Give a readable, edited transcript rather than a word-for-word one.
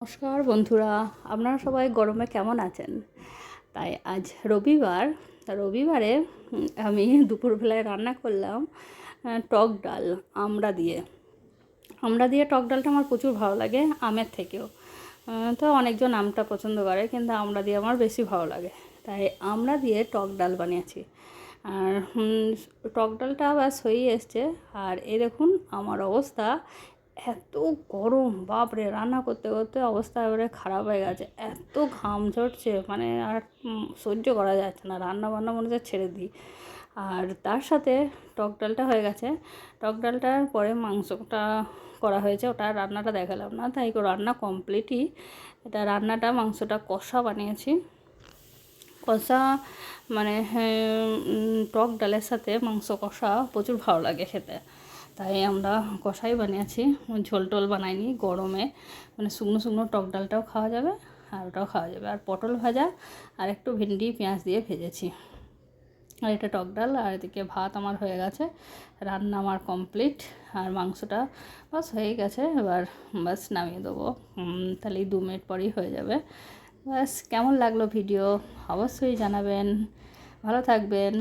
নমস্কার বন্ধুরা, আপনারা সবাই গরমে কেমন আছেন? তাই আজ রবিবারে আমি দুপুরবেলায় রান্না করলাম টক ডাল আমড়া দিয়ে টক ডালটা আমার প্রচুর ভালো লাগে, আমের থেকেও। তো অনেকজন আমটা পছন্দ করে, কিন্তু আমড়া দিয়ে আমার বেশি ভালো লাগে, তাই আমড়া দিয়ে টক ডাল বানিয়েছি। আর টক ডালটা ব্যাস হয়ে এসছে। আর এই দেখুন আমার অবস্থা, এত গরম, বাপরে! রান্না করতে করতে অবস্থা এবারে খারাপ হয়ে গেছে, এত ঘাম ঝরছে, মানে আর সহ্য করা যাচ্ছে না, রান্না বান্না মনে হচ্ছে ছেড়ে দিই। আর তার সাথে টক ডালটা হয়ে গেছে। টক ডালটার পরে মাংসটা করা হয়েছে, ওটা রান্নাটা দেখালাম না, তাই রান্না কমপ্লিটই। মাংসটা কষা বানিয়েছি। কষা মানে টক ডালের সাথে মাংস কষা প্রচুর ভালো লাগে খেতে, তাই আমরা কষাই বানিয়েছি, ঝোল টোল বানাইনি। গরমে মানে শুকনো শুকনো টক ডালটাও খাওয়া যাবে আর ওটাও খাওয়া যাবে। আর পটল ভাজা আর একটু ভেন্ডি পেঁয়াজ দিয়ে ভেজেছি। আর এটা টক ডাল, আর এদিকে ভাত আমার হয়ে গেছে, রান্না আমার কমপ্লিট। আর মাংসটা বাস হয়ে গেছে, এবার বাস নামিয়ে দেবো, তাহলেই 2 মিনিট পরেই হয়ে যাবে। বাস, কেমন লাগলো ভিডিও অবশ্যই জানাবেন, ভালো থাকবেন।